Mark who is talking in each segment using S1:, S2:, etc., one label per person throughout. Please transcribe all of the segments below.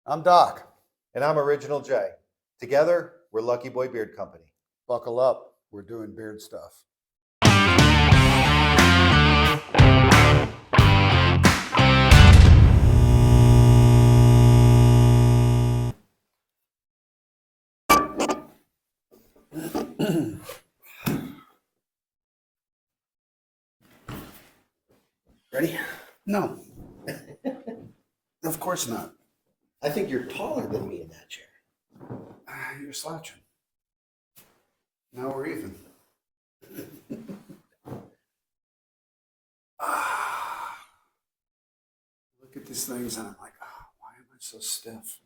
S1: I'm Doc.
S2: And I'm Original J. Together, we're Lucky Boy Beard Company.
S1: Buckle up. We're doing beard stuff.
S2: Ready?
S1: No. Of course not.
S2: I think you're taller than me in that chair.
S1: You're slouching. Now we're even. Look at these things and I'm like, why am I so stiff?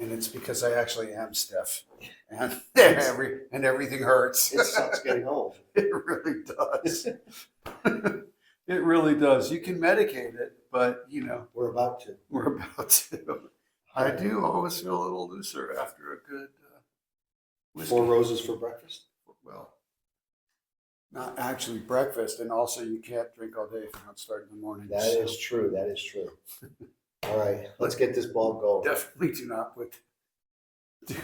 S1: And it's because I actually am stiff. And everything hurts.
S2: It sucks getting old.
S1: It really does. It really does. You can medicate it, but
S2: We're about to.
S1: we're about to. I do always feel a little looser after a good whiskey.
S2: 4 roses for breakfast?
S1: Well, not actually breakfast, and also you can't drink all day if you're not starting in the morning.
S2: That is true. That is true. All right, let's get this ball going.
S1: Definitely do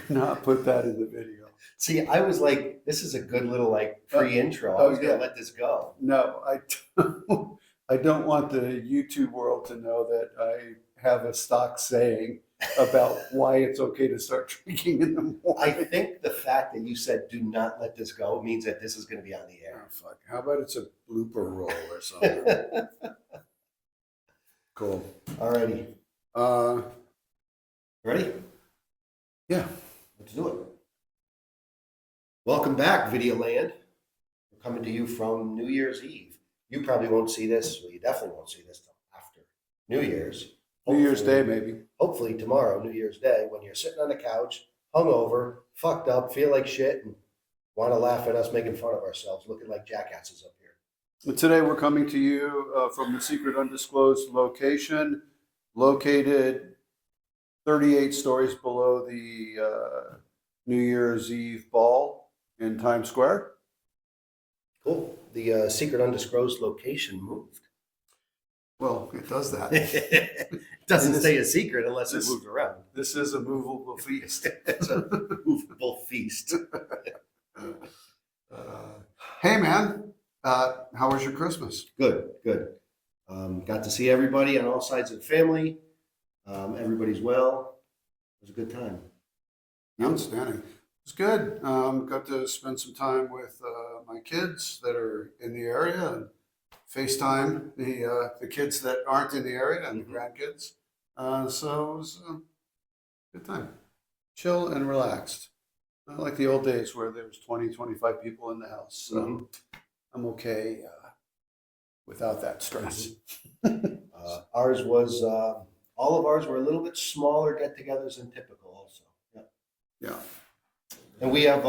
S1: not put that in the video.
S2: See, I was like, this is a good little pre-intro. I was gonna let this go.
S1: No, I don't want the YouTube world to know that I have a stock saying about why it's okay to start drinking in the morning.
S2: I think the fact that you said "do not let this go" means that this is going to be on the air.
S1: Oh, fuck. How about it's a blooper roll or something? Cool.
S2: Alrighty. Ready?
S1: Yeah.
S2: Let's do it. Welcome back, Video Land. We're coming to you from New Year's Eve. You probably won't see this. Well, you definitely won't see this till after New Year's.
S1: New Year's Day, maybe.
S2: Hopefully tomorrow, New Year's Day, when you're sitting on the couch, hungover, fucked up, feel like shit, and want to laugh at us making fun of ourselves, looking like jackasses up here.
S1: And today we're coming to you from the secret undisclosed location, located 38 stories below the New Year's Eve ball in Times Square.
S2: Cool. The secret undisclosed location moved.
S1: Well, it does that.
S2: It doesn't stay a secret unless it moves around.
S1: This is a movable feast.
S2: It's a movable feast.
S1: Hey, man. How was your Christmas?
S2: Good, good. Got to see everybody on all sides of the family. Everybody's well. It was a good time.
S1: Outstanding. It's good. Got to spend some time with my kids that are in the area and FaceTime the kids that aren't in the area and the grandkids. So it was a good time. Chill and relaxed. Not like the old days where there was 20, 25 people in the house. So I'm okay without that stress.
S2: Ours was, all of ours were a little bit smaller get-togethers than typical also.
S1: Yeah.
S2: And we have,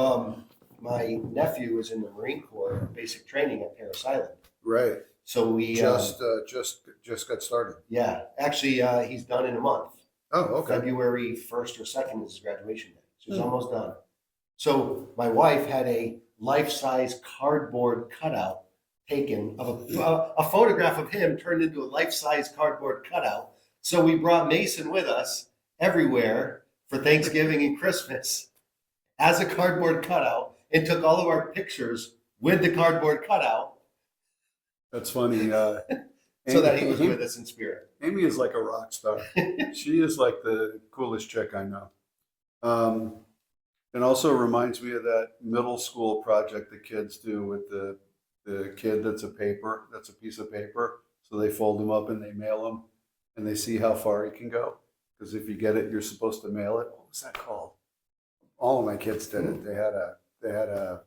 S2: my nephew is in the Marine Corps basic training at Parris Island.
S1: Right.
S2: So we
S1: just got started.
S2: yeah, actually he's done in a month.
S1: Oh, okay.
S2: February 1st or 2nd is his graduation day. So he's almost done. So my wife had a life-size cardboard cutout taken of a photograph of him turned into a life-size cardboard cutout. So we brought Mason with us everywhere for Thanksgiving and Christmas as a cardboard cutout and took all of our pictures with the cardboard cutout.
S1: That's funny.
S2: So that he was with us in spirit.
S1: Amy is like a rock star. She is like the coolest chick I know. It also reminds me of that middle school project the kids do with the kid that's a piece of paper. So they fold them up and they mail them and they see how far he can go. Because if you get it, you're supposed to mail it. What was that called? All of my kids did it. They had a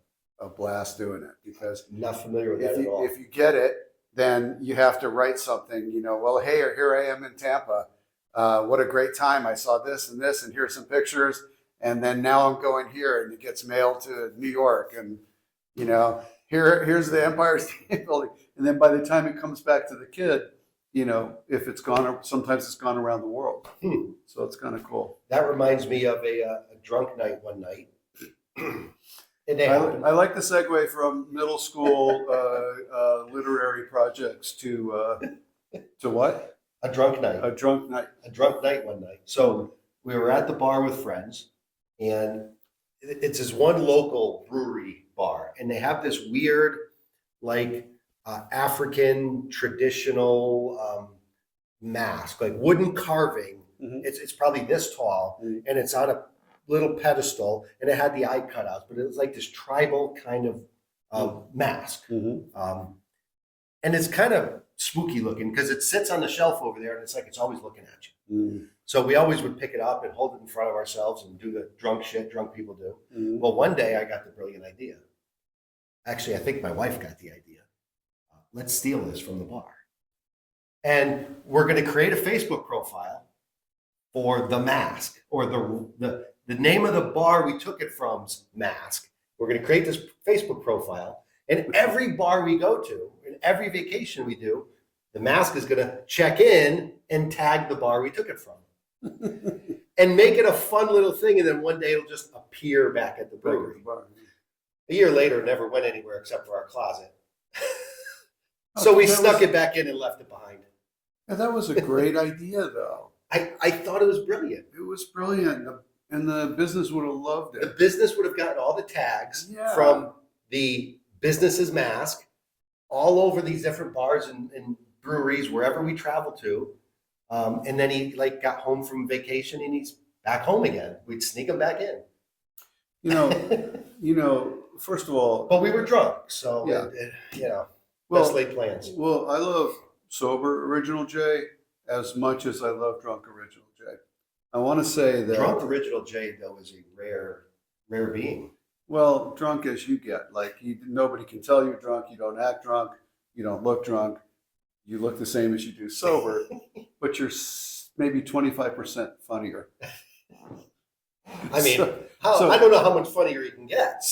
S1: blast doing it because
S2: Not familiar with that at all.
S1: if you get it, then you have to write something, well, hey, here I am in Tampa. What a great time. I saw this, and here's some pictures. And then now I'm going here, and it gets mailed to New York. And, here's the Empire State Building. And then by the time it comes back to the kid, if it's gone, sometimes it's gone around the world. So it's kind of cool.
S2: That reminds me of a drunk night one night.
S1: I like the segue from middle school literary projects to what?
S2: A drunk night.
S1: A drunk night.
S2: A drunk night one night. So we were at the bar with friends, and it's this one local brewery bar, and they have this weird, like African traditional mask, like wooden carving.
S1: Mhm.
S2: It's probably this tall,
S1: Mhm.
S2: and it's on a little pedestal, and it had the eye cutouts, but it was like this tribal kind of mask.
S1: Mhm.
S2: And it's kind of spooky looking because it sits on the shelf over there, and it's like it's always looking at you.
S1: Mhm.
S2: So we always would pick it up and hold it in front of ourselves and do the drunk shit drunk people do.
S1: Mhm.
S2: Well, one day I got the brilliant idea. Actually, I think my wife got the idea. Let's steal this from the bar. And we're going to create a Facebook profile for the mask, or the name of the bar we took it from's mask. We're going to create this Facebook profile, and every bar we go to, and every vacation we do, the mask is going to check in and tag the bar we took it from. And make it a fun little thing, and then one day it'll just appear back at the brewery. A year later, it never went anywhere except for our closet. So we snuck it back in and left it behind.
S1: Yeah, that was a great idea, though.
S2: I thought it was brilliant.
S1: It was brilliant, and the business would have loved
S2: The
S1: it.
S2: business would have gotten all the tags
S1: Yeah.
S2: from the business's mask all over these different bars and breweries, wherever we travel to. And then he like got home from vacation and he's back home again. We'd sneak him back in.
S1: You know, first of all,
S2: But we were drunk, so
S1: Yeah.
S2: best
S1: well,
S2: laid plans.
S1: well, I love sober Original J as much as I love drunk Original J. I want to say that
S2: Drunk Original J though is a rare being.
S1: well, drunk as you get, like nobody can tell you're drunk. You don't act drunk. You don't look drunk. You look the same as you do sober, but you're maybe 25% funnier.
S2: I mean,
S1: So-
S2: I don't know how much funnier you can get.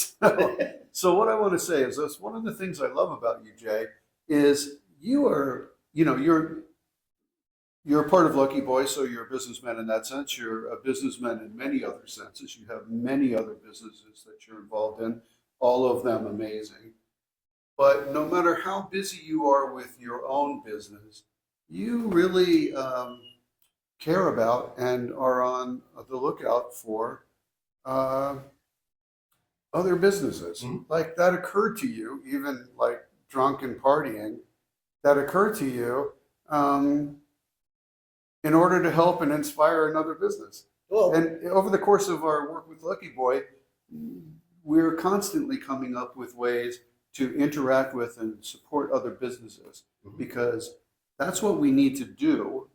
S1: So what I want to say is that's one of the things I love about you, Jay, is you are, you're a part of Lucky Boy, so you're a businessman in that sense. You're a businessman in many other senses. You have many other businesses that you're involved in, all of them amazing. But no matter how busy you are with your own business, you really care about and are on the lookout for other businesses.
S2: Mhm.
S1: Like that occurred to you, even like drunk and partying, that occurred to you in order to help and inspire another business.
S2: Well,
S1: And over the course of our work with Lucky Boy, we're constantly coming up with ways to interact with and support other businesses
S2: Mhm.
S1: because that's what we need to do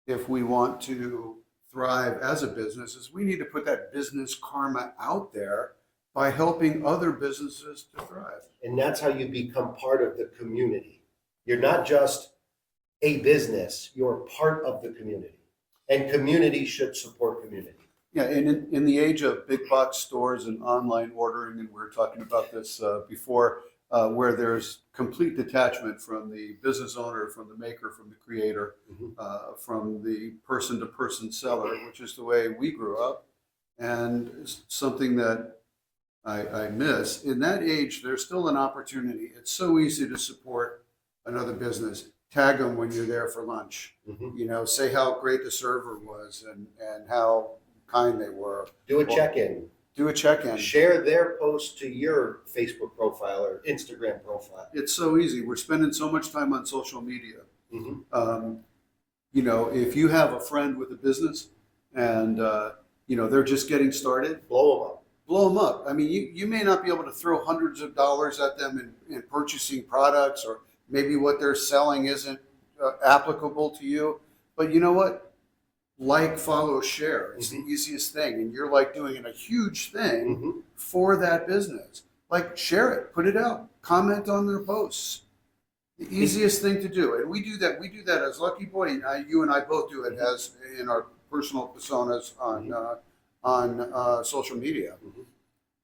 S1: if we want to thrive as a business is we need to put that business karma out there by helping other businesses to thrive.
S2: and that's how you become part of the community. You're not just a business, you're part of the community. And community should support community.
S1: Yeah, and in the age of big box stores and online ordering, and we were talking about this before, where there's complete detachment from the business owner, from the maker, from the creator,
S2: Mhm.
S1: from the person to person seller, which is the way we grew up, and it's something that I miss. In that age, there's still an opportunity. It's so easy to support another business. Tag them when you're there for lunch.
S2: Mhm.
S1: Say how great the server was and how kind they were.
S2: Do a check-in.
S1: Do a check-in.
S2: Share their post to your Facebook profile or Instagram profile.
S1: It's so easy. We're spending so much time on social media.
S2: Mhm.
S1: If you have a friend with a business and they're just getting started,
S2: Blow them up.
S1: blow them up. I mean, you may not be able to throw hundreds of dollars at them in purchasing products, or maybe what they're selling isn't applicable to you. But you know what? Like, follow, share. It's the easiest thing. And you're like doing a huge thing
S2: Mhm.
S1: for that business. Like, share it, put it out, comment on their posts. The easiest thing to do. And we do that. We do that as Lucky Boy. You and I both do it as in our personal personas on social media.
S2: Mhm.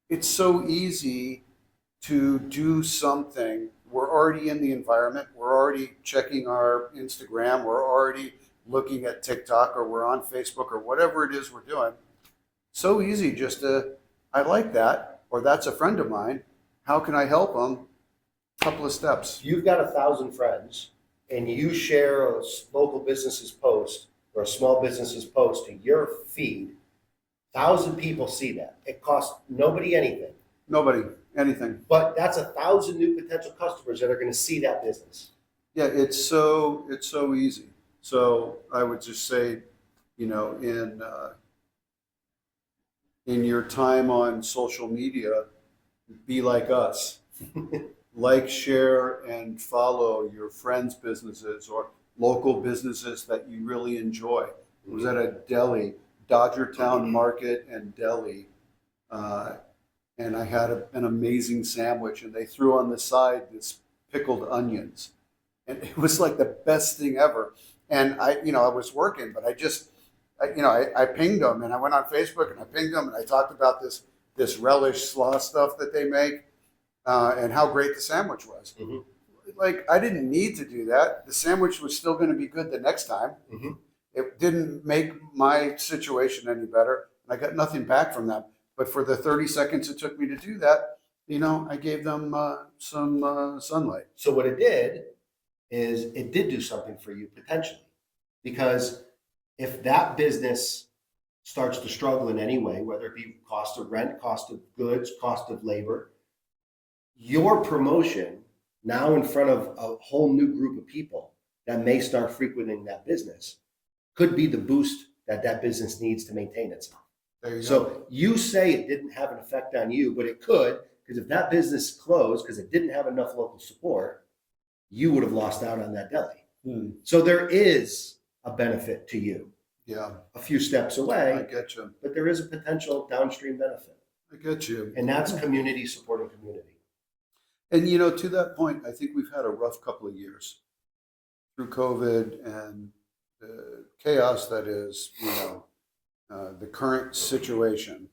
S1: It's so easy to do something. We're already in the environment. We're already checking our Instagram. We're already looking at TikTok, or we're on Facebook, or whatever it is we're doing. So easy just to, I like that, or that's a friend of mine. How can I help them? Couple of steps.
S2: If you've got 1,000 friends and you share a local business's post, or a small business's post to your feed, 1,000 people see that. It costs nobody anything.
S1: Nobody, anything.
S2: But that's 1,000 new potential customers that are going to see that business.
S1: Yeah, it's so easy. So I would just say, in your time on social media, be like us. Like, share, and follow your friends' businesses or local businesses that you really enjoy. I was at a deli, Dodgertown Market and Deli, and I had an amazing sandwich, and they threw on the side this pickled onions, and it was like the best thing ever. And I was working, but I pinged them, and I went on Facebook and I pinged them, and I talked about this relish slaw stuff that they make, and how great the sandwich was.
S2: Mm-hmm.
S1: Like, I didn't need to do that. The sandwich was still going to be good the next time.
S2: Mm-hmm.
S1: It didn't make my situation any better. I got nothing back from them. But for the 30 seconds it took me to do that, I gave them some sunlight.
S2: So what it did is it did do something for you potentially, because if that business starts to struggle in any way, whether it be cost of rent, cost of goods, cost of labor, your promotion now in front of a whole new group of people that may start frequenting that business could be the boost that business needs to maintain itself.
S1: There you go.
S2: So you say it didn't have an effect on you, but it could, because if that business closed because it didn't have enough local support, you would have lost out on that deli. So there is a benefit to you.
S1: Yeah.
S2: A few steps
S1: I
S2: away,
S1: get you.
S2: but there is a potential downstream benefit.
S1: I get you.
S2: And that's community supporting community.
S1: And to that point, I think we've had a rough couple of years through COVID and the chaos that is, the current situation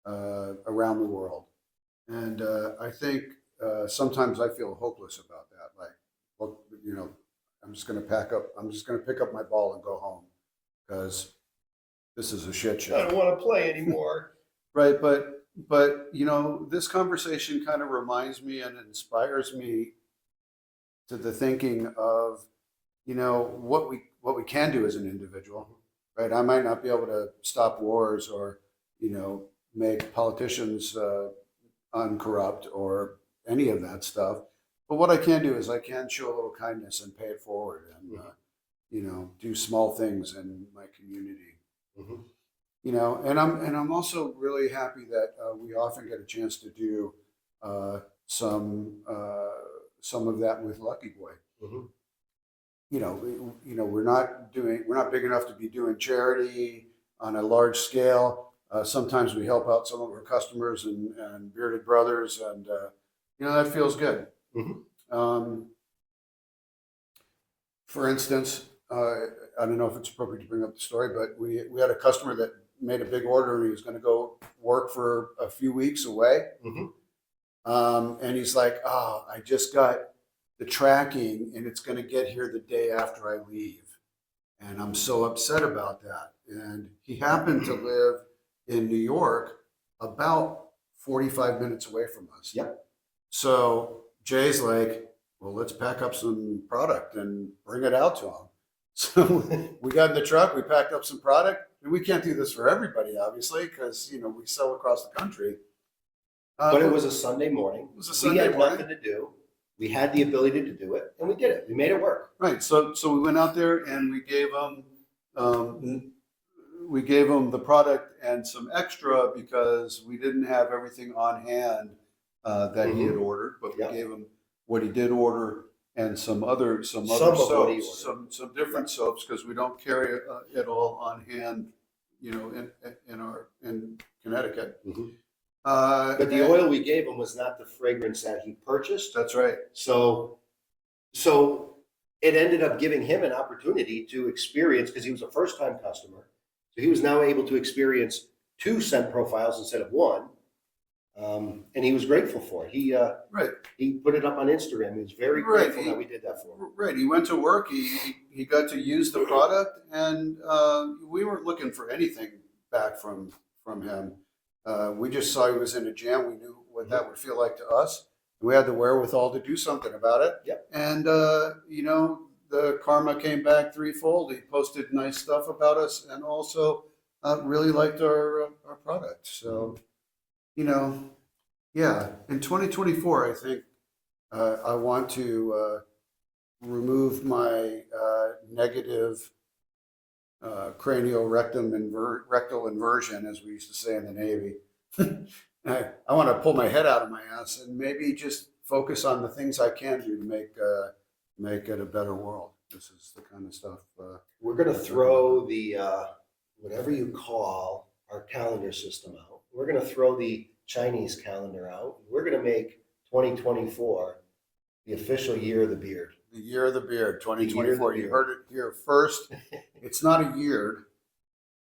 S1: around the world. And I think sometimes I feel hopeless about that. Like, well, I'm just going to pack up. I'm just going to pick up my ball and go home because this is a shit show.
S2: I don't want to play anymore.
S1: Right, but this conversation kind of reminds me and inspires me to the thinking of what we can do as an individual. Right, I might not be able to stop wars or make politicians uncorrupt or any of that stuff, but what I can do is I can show a little kindness and pay it forward and do small things in my community.
S2: Mm-hmm.
S1: And I'm also really happy that we often get a chance to do some of that with Lucky Boy.
S2: Mm-hmm.
S1: We're not big enough to be doing charity on a large scale. Sometimes we help out some of our customers and bearded brothers, and that feels good.
S2: Mm-hmm.
S1: For instance, I don't know if it's appropriate to bring up the story, but we had a customer that made a big order and he was going to go work for a few weeks away.
S2: Mm-hmm.
S1: And he's like, "Oh, I just got the tracking and it's going to get here the day after I leave. And I'm so upset about that." And he happened to live in New York, about 45 minutes away from us.
S2: Yep.
S1: So Jay's like, "Well, let's pack up some product and bring it out to him." So we got in the truck, we packed up some product. And we can't do this for everybody, obviously, because we sell across the country.
S2: But it was a Sunday morning.
S1: It was a Sunday
S2: we had
S1: morning.
S2: nothing to do. We had the ability to do it, and we did it. We made it work.
S1: Right. So we went out there and we gave them the product and some extra because we didn't have everything on hand that he had ordered, but we gave him what he did order and some other soaps, some different soaps, because we don't carry it all on hand, in Connecticut.
S2: Mm-hmm. But the oil we gave him was not the fragrance that he purchased.
S1: That's right.
S2: So it ended up giving him an opportunity to experience, because he was a first-time customer. So he was now able to experience 2 scent profiles instead of 1. And he was grateful for it. He put it up on Instagram. He was very grateful that we did that for him.
S1: Right. He went to work. He got to use the product, and we weren't looking for anything back from him. We just saw he was in a jam. We knew what that would feel like to us. We had the wherewithal to do something about it.
S2: Yep.
S1: And the karma came back threefold. He posted nice stuff about us and also really liked our product. So, you know, yeah, in 2024, I think I want to remove my negative rectal inversion, as we used to say in the Navy. I want to pull my head out of my ass and maybe just focus on the things I can do to make it a better world. This is the kind of stuff.
S2: We're going to throw the whatever you call our calendar system out. We're going to throw the Chinese calendar out. We're going to make 2024 the official year of the beard.
S1: The year of the beard,
S2: The year of the
S1: 2024. You
S2: beard.
S1: heard it here first. It's not a year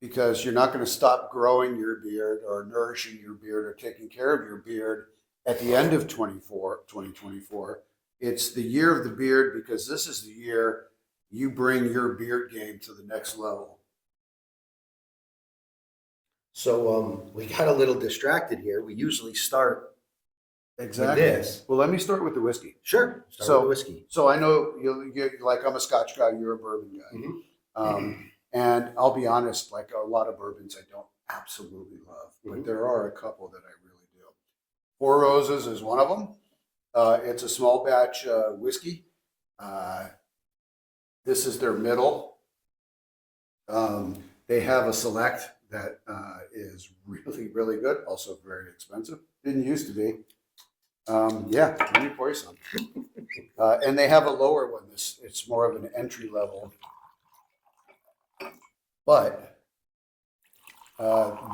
S1: because you're not going to stop growing your beard or nourishing your beard or taking care of your beard at the end of 2024. It's the year of the beard because this is the year you bring your beard game to the next level.
S2: So we got a little distracted here. We usually start
S1: Exactly.
S2: with this.
S1: Well, let me start with the whiskey.
S2: Sure. Start
S1: So-
S2: with whiskey.
S1: So I know you're like, I'm a Scotch guy, you're a bourbon guy.
S2: Mhm.
S1: And I'll be honest, like a lot of bourbons I don't absolutely love, but
S2: Mhm.
S1: there are a couple that I really do. Four Roses is one of them. It's a small batch whiskey. This is their middle. They have a select that is really, really good. Also very expensive. Didn't used to be. Yeah, let me pour you some. And they have a lower one. It's more of an entry level. But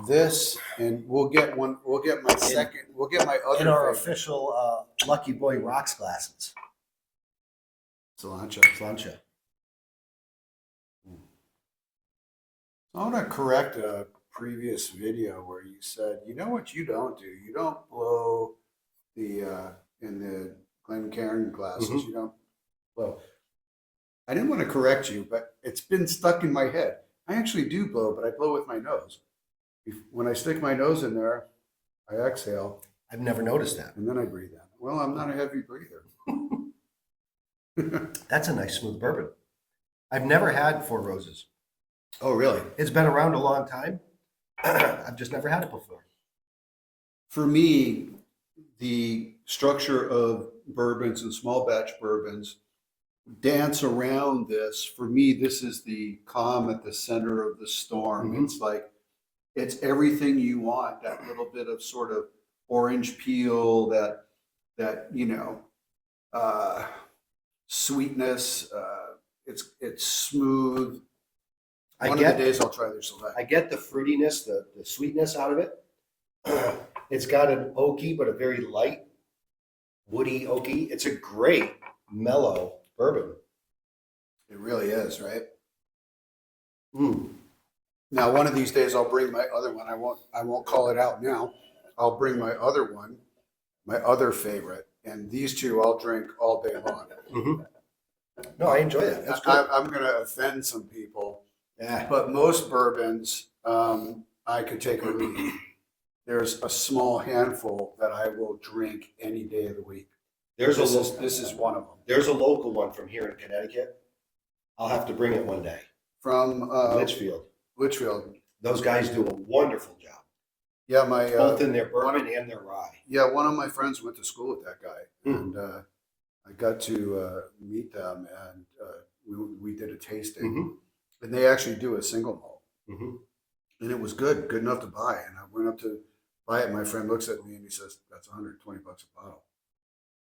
S1: this, and we'll get one. We'll get my second. We'll get my other.
S2: In our
S1: favorite.
S2: official Lucky Boy Rocks glasses.
S1: Cilantro.
S2: Plancha.
S1: I want to correct a previous video where you said, you know what you don't do? You don't blow the in the Glencairn glasses.
S2: Mhm.
S1: You don't blow. I didn't want to correct you, but it's been stuck in my head. I actually do blow, but I blow with my nose. When I stick my nose in there, I exhale
S2: I've never noticed that.
S1: and then I breathe out. Well, I'm not a heavy breather.
S2: That's a nice smooth bourbon. I've never had Four Roses.
S1: Oh, really?
S2: It's been around a long time. I've just never had it before.
S1: For me, the structure of bourbons and small batch bourbons dance around this. For me, this is the calm at the center of the storm.
S2: Mhm.
S1: It's like, it's everything you want, that little bit of sort of orange peel, that sweetness. It's smooth.
S2: I
S1: One
S2: get
S1: of the days I'll try their select.
S2: I get the fruitiness, the sweetness out of it. It's got an oaky, but a very light, woody oaky. It's a great mellow bourbon.
S1: It really is, right?
S2: Mm.
S1: Now, one of these days, I'll bring my other one. I won't call it out now. I'll bring my other one, my other favorite, and these two I'll drink all day long.
S2: Mhm. No, I enjoy that. That's good.
S1: I'm going to offend some people,
S2: Yeah.
S1: but most bourbons I could take or leave. There's a small handful that I will drink any day of the week.
S2: There's
S1: This is one of them.
S2: There's a local one from here in Connecticut. I'll have to bring it one day.
S1: From
S2: Litchfield.
S1: Litchfield.
S2: Those guys do a wonderful job,
S1: Yeah, my
S2: both in their bourbon and their rye.
S1: one of my friends went to school with that guy, and I got to meet them, and we did a tasting,
S2: Mhm.
S1: and they actually do a single malt,
S2: Mhm.
S1: and it was good enough to buy. And I went up to buy it. My friend looks at me and he says, "That's $120 a bottle,"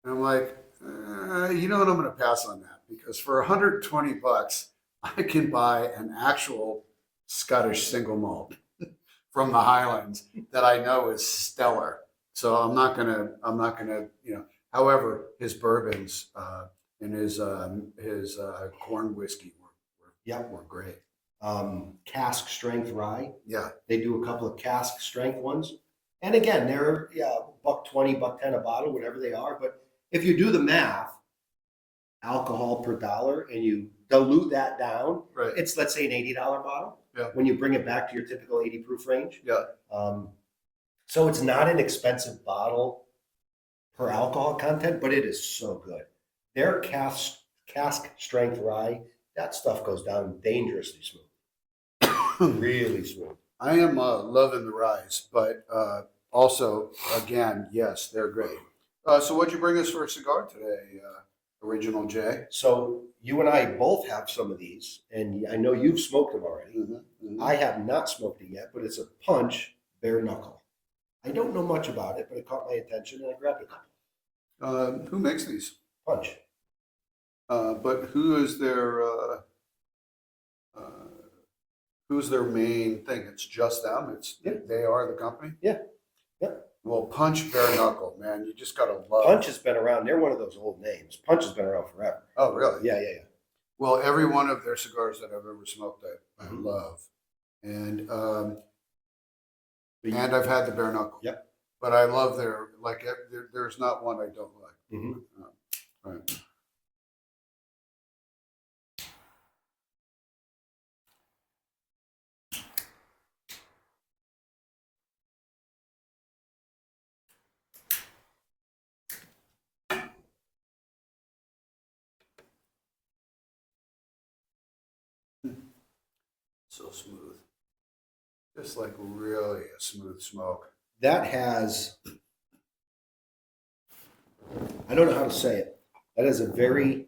S1: and I'm like, you know what? I'm going to pass on that because for $120, I can buy an actual Scottish single malt from the Highlands that I know is stellar. So I'm not gonna, However, his bourbons and his corn whiskey were great.
S2: Cask strength rye.
S1: Yeah,
S2: They do a couple of cask strength ones. And again, they're $120, $110 a bottle, whatever they are. But if you do the math, alcohol per dollar, and you dilute that down,
S1: right.
S2: it's, let's say, an $80 bottle.
S1: Yeah.
S2: When you bring it back to your typical 80 proof range.
S1: Yeah,
S2: So it's not an expensive bottle per alcohol content, but it is so good. Their cask cask strength rye, that stuff goes down dangerously smooth. Really smooth.
S1: I am loving the rise, but also, again, yes, they're great. So what'd you bring us for a cigar today, Original J?
S2: So you and I both have some of these, and I know you've smoked them already. I have not smoked it yet, but it's a punch bare knuckle. I don't know much about it, but it caught my attention and I grabbed a couple.
S1: Who makes these?
S2: Punch.
S1: But who's their main thing? It's just them. They are the company.
S2: Yeah.
S1: Well, Punch Bare Knuckle, man, you just gotta love.
S2: Punch has been around. They're one of those old names. Punch has been around forever.
S1: Oh, really?
S2: Yeah.
S1: Well, every one of their cigars that I've ever smoked, I love, and I've had the Bare Knuckle.
S2: Yep.
S1: But I love there's not one I don't like. Right. So smooth. Just like really a smooth smoke.
S2: That has, I don't know how to say it. That has a very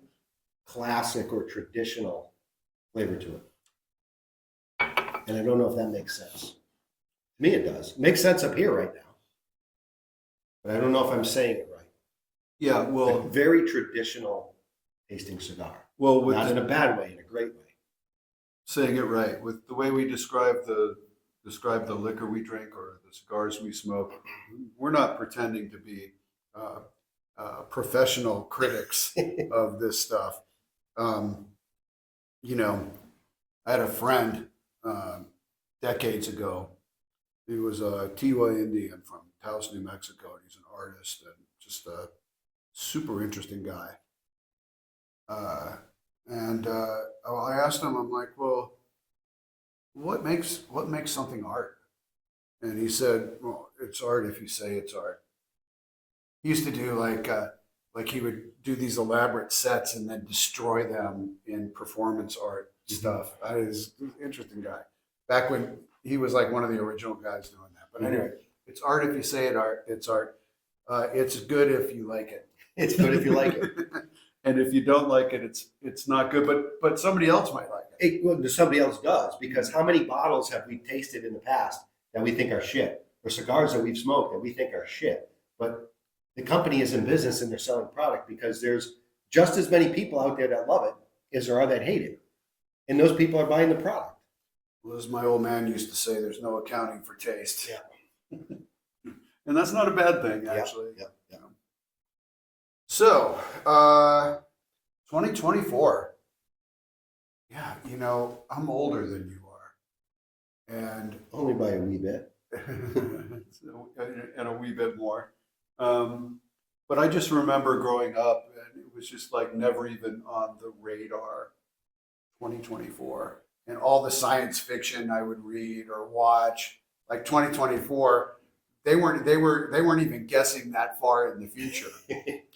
S2: classic or traditional flavor to it. And I don't know if that makes sense. To me, it does. It makes sense up here right now. But I don't know if I'm saying it right.
S1: Yeah, well,
S2: A very traditional tasting cigar.
S1: well,
S2: Not in a bad way, in a great way.
S1: saying it right with the way we describe the liquor we drink or the cigars we smoke. We're not pretending to be professional critics of this stuff. You know, I had a friend decades ago. He was a Tiwa Indian from Taos, New Mexico, and he's an artist and just a super interesting guy. I asked him, I'm like, well, what makes something art? And he said, well, it's art if you say it's art. He used to do like he would do these elaborate sets and then destroy them in performance art stuff. He's an interesting guy. Back when he was like one of the original guys doing that. But anyway, it's art if you say it's art. It's good if you like it.
S2: It's good if you like it.
S1: And if you don't like it, it's not good. But somebody else might like it.
S2: Well, somebody else does, because how many bottles have we tasted in the past that we think are shit, or cigars that we've smoked that we think are shit? But the company is in business and they're selling product because there's just as many people out there that love it as there are that hate it, and those people are buying the product.
S1: Well, as my old man used to say, there's no accounting for taste.
S2: Yeah.
S1: And that's not a bad thing, actually.
S2: Yeah.
S1: So, 2024. Yeah, I'm older than you are. And
S2: Only by a wee bit.
S1: and a wee bit more. But I just remember growing up, and it was just like never even on the radar. 2024, and all the science fiction I would read or watch, like 2024, they weren't even guessing that far in the future.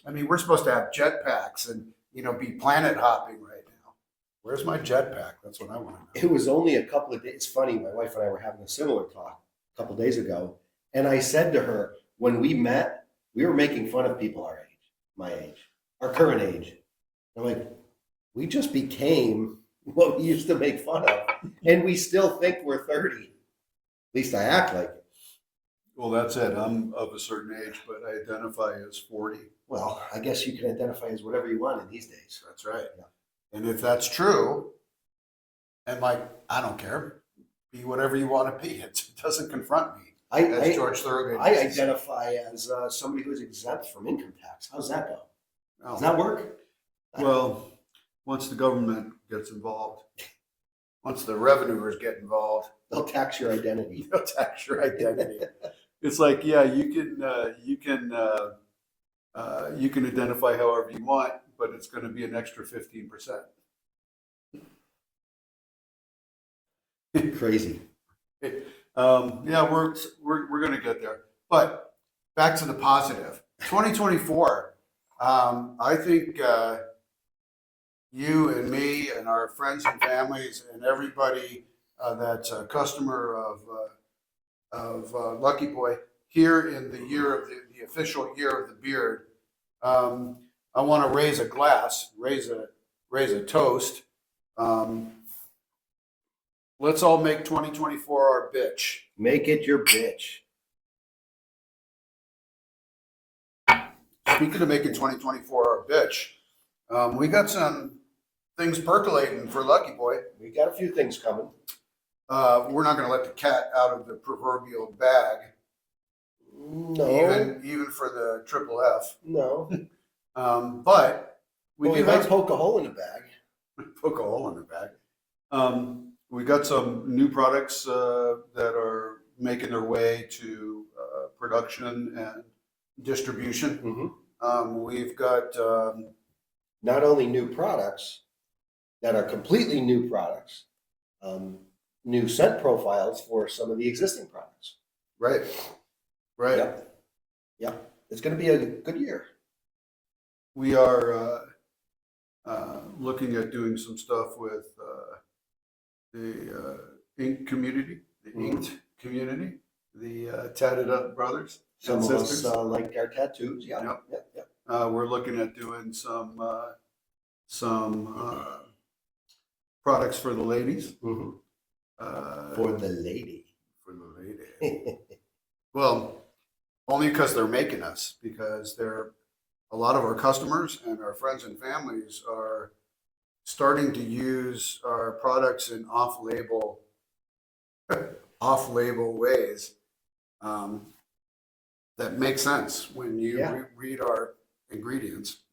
S1: I mean, we're supposed to have jetpacks and be planet hopping right now. Where's my jetpack? That's what I want to know.
S2: It was only a couple of days. It's funny, my wife and I were having a similar talk a couple of days ago, and I said to her, when we met, we were making fun of people our age, my age, our current age. I'm like, we just became what we used to make fun of, and we still think we're 30. At least I act like it.
S1: Well, that's it. I'm of a certain age, but I identify as 40.
S2: Well, I guess you can identify as whatever you want in these days.
S1: That's right.
S2: Yeah.
S1: And if that's true, and I don't care, be whatever you want to be. It doesn't confront me. As George Thorogood.
S2: I identify as somebody who is exempt from income tax. How's that go? Does that work?
S1: Well, once the government gets involved, once the revenuers get involved,
S2: They'll tax your identity.
S1: they'll tax your identity. It's like, yeah, you can identify however you want, but it's going to be an extra 15%.
S2: Crazy.
S1: Yeah, we're going to get there. But back to the positive. 2024. I think you and me and our friends and families and everybody that's a customer of Lucky Boy here in the year of the official year of the beard. I want to raise a glass, raise a toast. Let's all make 2024 our bitch.
S2: Make it your bitch.
S1: Speaking of making 2024 our bitch, we got some things percolating for Lucky Boy.
S2: We got a few things coming.
S1: We're not going to let the cat out of the proverbial bag,
S2: No.
S1: even for the triple F.
S2: No.
S1: But we
S2: Well,
S1: do
S2: we might
S1: have
S2: poke a hole in the bag.
S1: poke a hole in the bag. We got some new products that are making their way to production and distribution. We've got
S2: Not only new products that are completely new products, new scent profiles for some of the existing products.
S1: right.
S2: Yep. It's going to be a good year.
S1: We are looking at doing some stuff with the ink community, the inked community, the tatted up brothers
S2: Some
S1: and
S2: of
S1: sisters.
S2: us like our tattoos.
S1: Yep.
S2: Yep.
S1: We're looking at doing some products for the ladies.
S2: For the lady.
S1: For the lady. Well, only because they're making us, because a lot of our customers and our friends and families are starting to use our products in off-label ways that make sense when you read our ingredients.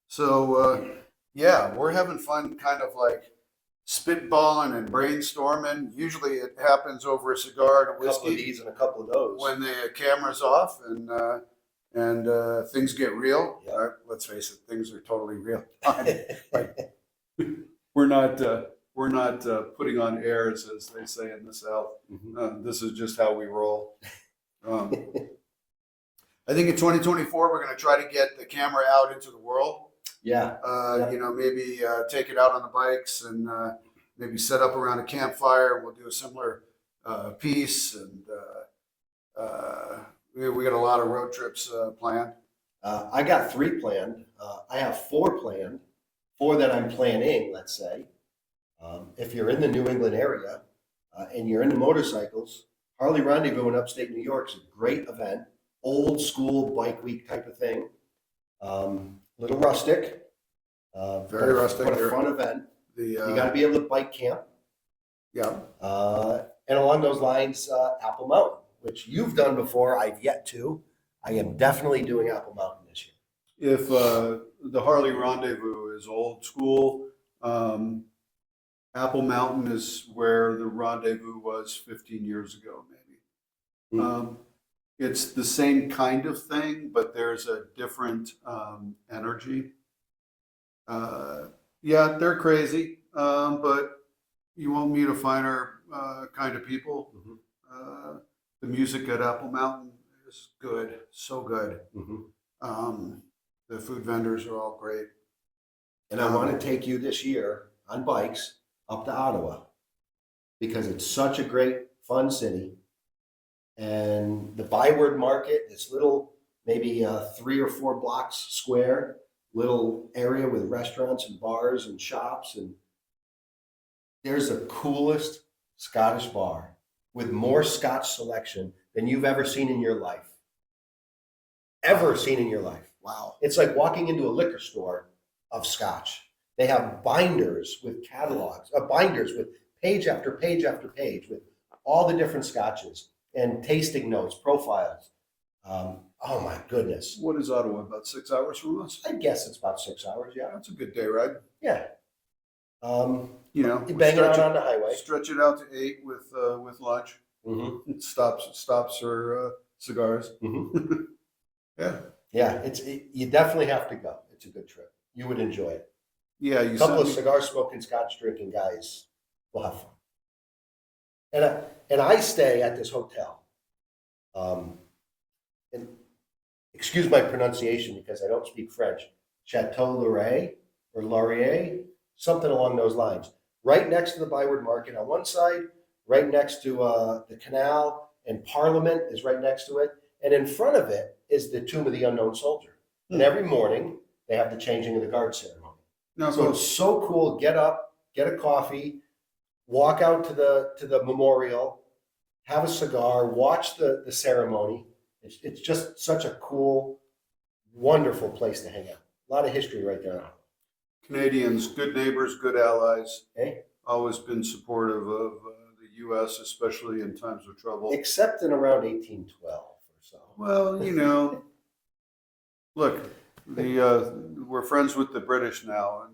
S1: So yeah, we're having fun, kind of like spitballing and brainstorming. Usually it happens over a cigar and a
S2: A couple of
S1: whiskey
S2: these and a couple of those.
S1: when the camera's off and things get real.
S2: Yeah.
S1: Let's face it, things are totally real. We're not putting on airs, as they say in the South. This is just how we roll. I think in 2024 we're going to try to get the camera out into the world.
S2: Yeah.
S1: Maybe take it out on the bikes and maybe set up around a campfire. We'll do a similar piece, and we got a lot of road trips planned.
S2: I got 3 planned. I have 4 planned. 4 that I'm planning, let's say. If you're in the New England area and you're into motorcycles, Harley Rendezvous in upstate New York is a great event. Old school bike week type of thing. Little rustic.
S1: Very rustic.
S2: But a fun event. You got
S1: The
S2: to be able to bike camp.
S1: yeah.
S2: And along those lines, Apple Mountain, which you've done before. I've yet to. I am definitely doing Apple Mountain this year.
S1: If the Harley Rendezvous is old school, Apple Mountain is where the rendezvous was 15 years ago, maybe. It's the same kind of thing, but there's a different energy. Yeah, they're crazy, but you won't meet a finer kind of people. The music at Apple Mountain is good, so good. The food vendors are all great.
S2: And I want to take you this year on bikes up to Ottawa because it's such a great, fun city. And the Byward Market, this little, maybe 3 or 4 blocks square, little area with restaurants and bars and shops. And there's the coolest Scottish bar with more Scotch selection than you've ever seen in your life. Ever seen in your life.
S1: Wow.
S2: It's like walking into a liquor store of Scotch. They have binders with catalogs, binders with page after page after page with all the different Scotches and tasting notes, profiles. Oh my goodness.
S1: What is Ottawa? About 6 hours from us?
S2: I guess it's about 6 hours, yeah.
S1: That's a good day ride.
S2: Yeah.
S1: You
S2: You bang it out on the highway.
S1: Stretch it out to 8 with lunch. It stops for cigars. Yeah.
S2: Yeah, you definitely have to go. It's a good trip. You would enjoy it.
S1: Yeah,
S2: A couple of cigar smoking, Scotch drinking guys will have fun. And I stay at this hotel. And excuse my pronunciation because I don't speak French. Chateau Lorraine. or Laurier, something along those lines. Right next to the Byward Market on one side, right next to the canal, and Parliament is right next to it. And in front of it is the Tomb of the Unknown Soldier. And every morning they have the changing of the guard ceremony.
S1: No,
S2: So it's so cool. Get up, get a coffee, walk out to the memorial, have a cigar, watch the ceremony. It's just such a cool, wonderful place to hang out. A lot of history right there.
S1: Canadians, good neighbors, good allies.
S2: Okay?
S1: Always been supportive of the U.S., especially in times of trouble.
S2: Except in around 1812 or so.
S1: Well, you know, look, we're friends with the British now,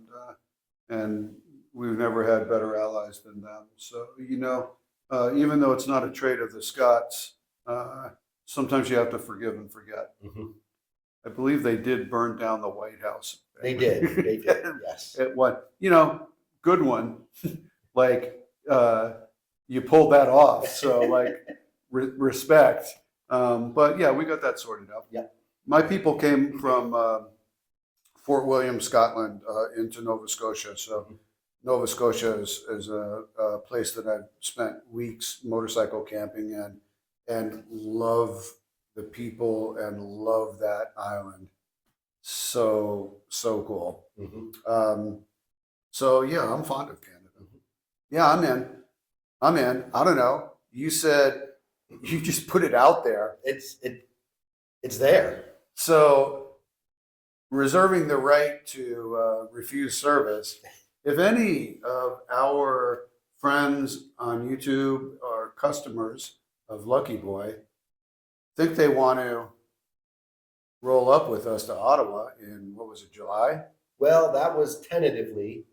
S1: and we've never had better allies than them. So, you know, even though it's not a trait of the Scots, sometimes you have to forgive and forget.
S2: Mm-hmm.
S1: I believe they did burn down the White House.
S2: They did, yes.
S1: At what, you know, good one. Like, you pulled that off. So, like, respect. But yeah, we got that sorted out.
S2: Yeah.
S1: My people came from Fort William, Scotland, into Nova Scotia. So Nova Scotia is a place that I've spent weeks motorcycle camping in, and love the people and love that island. So cool.
S2: Mm-hmm.
S1: So yeah, I'm fond of Canada. Yeah, I'm in. I don't know. You said you just put it out there.
S2: It's there.
S1: So reserving the right to refuse service. If any of our friends on YouTube or customers of Lucky Boy think they want to roll up with us to Ottawa in, what was it, July?
S2: Well, that was tentatively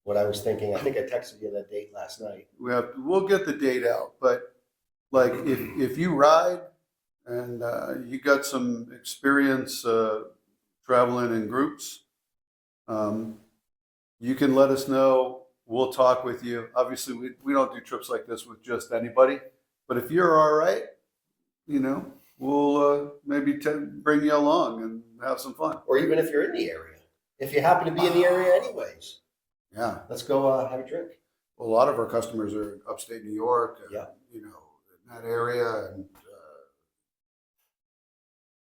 S2: what I was thinking. I think I texted you that date last night.
S1: We'll get the date out, but like if you ride and you got some experience traveling in groups, you can let us know. We'll talk with you. Obviously, we don't do trips like this with just anybody, but if you're all right, you know, we'll maybe bring you along and have some fun.
S2: Or even if you're in the area. If you happen to be in the area anyways.
S1: Yeah.
S2: Let's go have a drink.
S1: Well, a lot of our customers are upstate New York, and,
S2: Yeah.
S1: you know, in that area, and,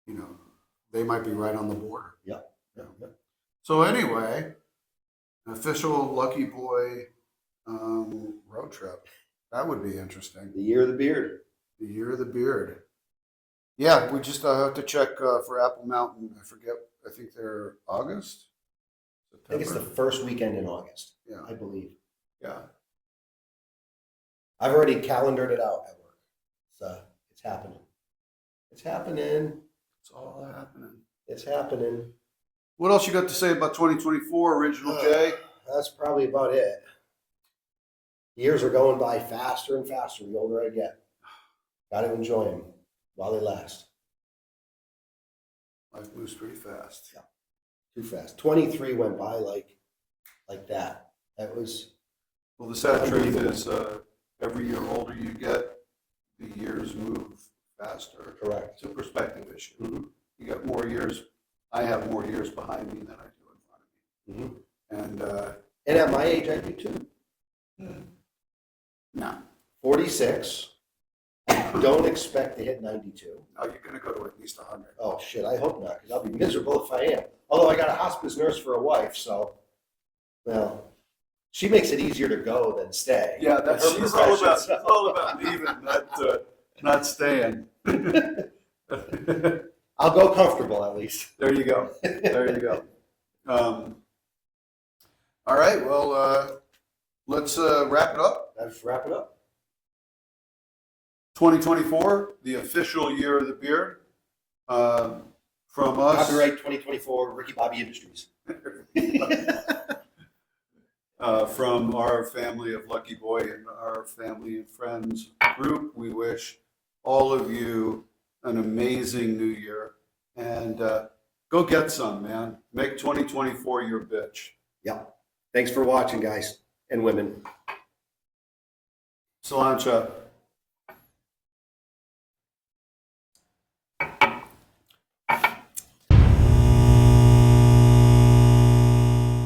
S1: you know, they might be right on the border.
S2: Yeah.
S1: So anyway, an official Lucky Boy road trip. That would be interesting.
S2: The year of the beard.
S1: The year of the beard. Yeah, we just have to check for Apple Mountain. I forget. I think they're August.
S2: I think it's the first weekend in August.
S1: Yeah.
S2: I believe.
S1: Yeah.
S2: I've already calendared it out at work. So it's happening. It's happening.
S1: It's all happening.
S2: It's happening.
S1: What else you got to say about 2024, Original J?
S2: That's probably about it. Years are going by faster and faster the older I get. Got to enjoy them while they last.
S1: Life moves pretty fast.
S2: Yeah. Too fast. 23 went by like that. That was.
S1: Well, the sad truth is, every year older you get, the years move faster.
S2: Correct.
S1: It's a perspective issue.
S2: Mm-hmm.
S1: You got more years. I have more years behind me than I do in front of me.
S2: Mm-hmm.
S1: And
S2: And at my age, I do too.
S1: no,
S2: 46. Don't expect to hit 92.
S1: no, you're going to go to at least 100.
S2: Oh, shit. I hope not, because I'll be miserable if I am. Although I got a hospice nurse for a wife, so, well, she makes it easier to go than stay.
S1: Yeah, that's
S2: Her
S1: she's all about.
S2: profession,
S1: She's all about leaving, not staying.
S2: I'll go comfortable at least.
S1: There you go. There you go. All right. Well, let's wrap it up.
S2: Let's wrap it up.
S1: 2024, the official year of the beard. From us.
S2: Copyright 2024, Ricky Bobby Industries.
S1: From our family of Lucky Boy and our family and friends group, we wish all of you an amazing new year. And go get some, man. Make 2024 your bitch.
S2: Yeah. Thanks for watching, guys and women.
S1: Cilantro.